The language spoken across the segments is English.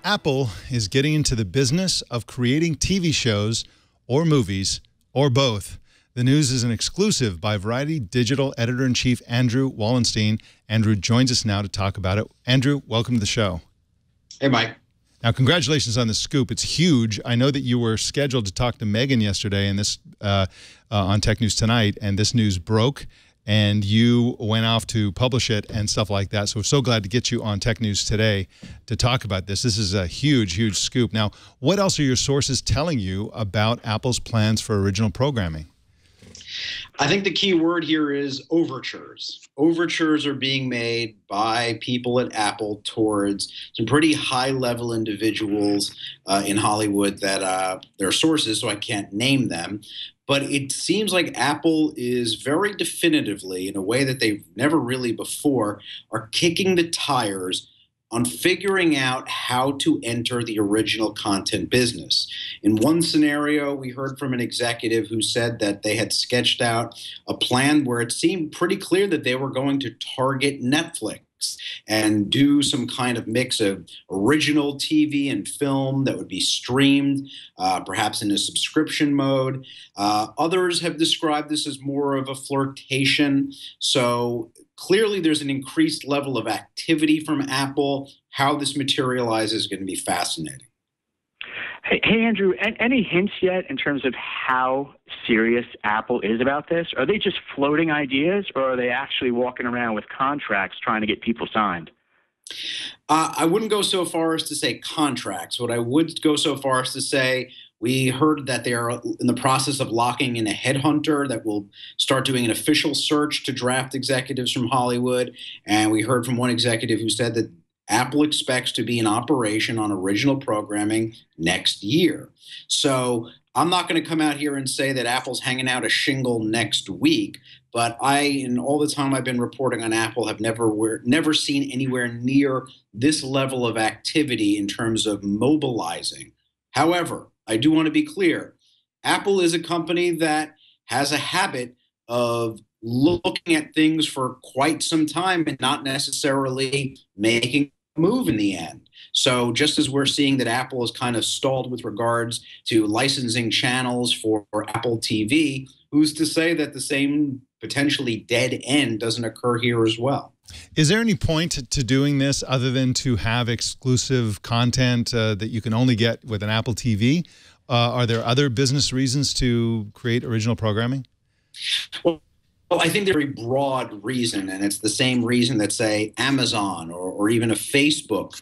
Apple is getting into the business of creating TV shows or movies or both. The news is an exclusive by Variety Digital Editor-in-Chief Andrew Wallenstein. Andrew joins us now to talk about it. Andrew, welcome to the show. Hey, Mike. Now, congratulations on the scoop. It's huge. I know that you were scheduled to talk to Megan yesterday and this on Tech News Tonight, and this news broke, and you went off to publish it and stuff like that. So we're so glad to get you on Tech News today to talk about this. This is a huge, huge scoop. Now, what else are your sources telling you about Apple's plans for original programming? I think the key word here is overtures. Overtures are being made by people at Apple towards some pretty high-level individuals in Hollywood that they're sources, so I can't name them. But it seems like Apple is very definitively, in a way that they've never really before, are kicking the tires on figuring out how to enter the original content business. In one scenario, we heard from an executive who said that they had sketched out a plan where it seemed pretty clear that they were going to target Netflix and do some kind of mix of original TV and film that would be streamed, perhaps in a subscription mode. Others have described this as more of a flirtation. So clearly there's an increased level of activity from Apple. How this materializes is going to be fascinating. Hey, Andrew, any hints yet in terms of how serious Apple is about this? Are they just floating ideas, or are they actually walking around with contracts trying to get people signed? I wouldn't go so far as to say contracts. What I would go so far as to say, we heard that they are in the process of locking in a headhunter that will start doing an official search to draft executives from Hollywood. And we heard from one executive who said that Apple expects to be in operation on original programming next year. So I'm not going to come out here and say that Apple's hanging out a shingle next week, but in all the time I've been reporting on Apple, have never seen anywhere near this level of activity in terms of mobilizing. However, I do want to be clear. Apple is a company that has a habit of looking at things for quite some time and not necessarily making a move in the end. So just as we're seeing that Apple is kind of stalled with regards to licensing channels for Apple TV, who's to say that the same potentially dead end doesn't occur here as well? Is there any point to doing this other than to have exclusive content that you can only get with an Apple TV? Are there other business reasons to create original programming? Well, I think there's a very broad reason, and it's the same reason that, say, Amazon or even a Facebook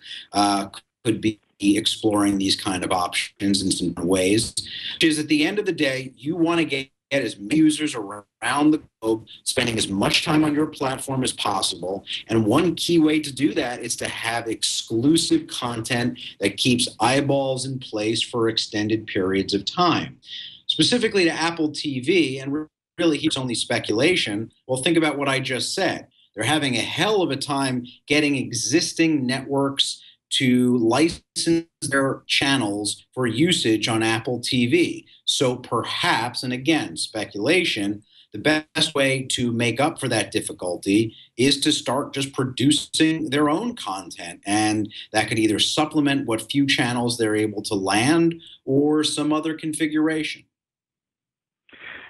could be exploring these kind of options in some ways, which is at the end of the day, you want to get as many users around the globe spending as much time on your platform as possible. And one key way to do that is to have exclusive content that keeps eyeballs in place for extended periods of time. Specifically to Apple TV, and really here's only speculation, well, think about what I just said. They're having a hell of a time getting existing networks to license their channels for usage on Apple TV. So perhaps, and again, speculation, the best way to make up for that difficulty is to start just producing their own content. And that could either supplement what few channels they're able to land or some other configuration.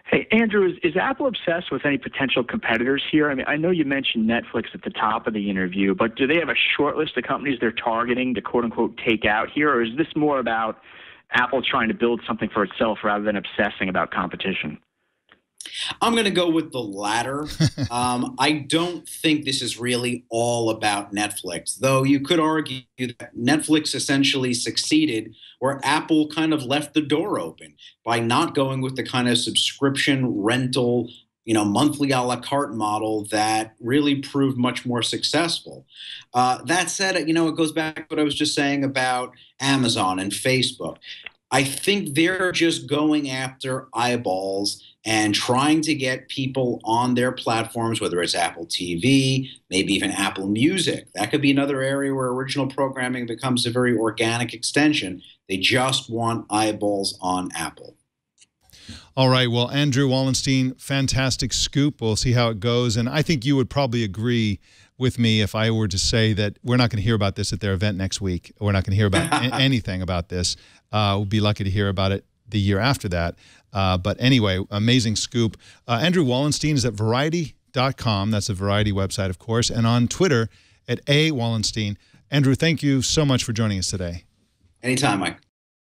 Hey, Andrew, is Apple obsessed with any potential competitors here? I mean, I know you mentioned Netflix at the top of the interview, but do they have a short list of companies they're targeting to quote-unquote take out here, or is this more about Apple trying to build something for itself rather than obsessing about competition? I'm going to go with the latter. I don't think this is really all about Netflix, though you could argue that Netflix essentially succeeded where Apple kind of left the door open by not going with the kind of subscription rental, monthly a la carte model that really proved much more successful. That said, it goes back to what I was just saying about Amazon and Facebook. I think they're just going after eyeballs and trying to get people on their platforms, whether it's Apple TV, maybe even Apple Music. That could be another area where original programming becomes a very organic extension. They just want eyeballs on Apple. All right. Well, Andrew Wallenstein, fantastic scoop. We'll see how it goes. And I think you would probably agree with me if I were to say that we're not going to hear about this at their event next week. We're not going to hear about anything about this. We'll be lucky to hear about it the year after that. But anyway, amazing scoop. Andrew Wallenstein is at Variety.com. That's a Variety website, of course, and on Twitter at @Wallenstein. Andrew, thank you so much for joining us today. Anytime, Mike.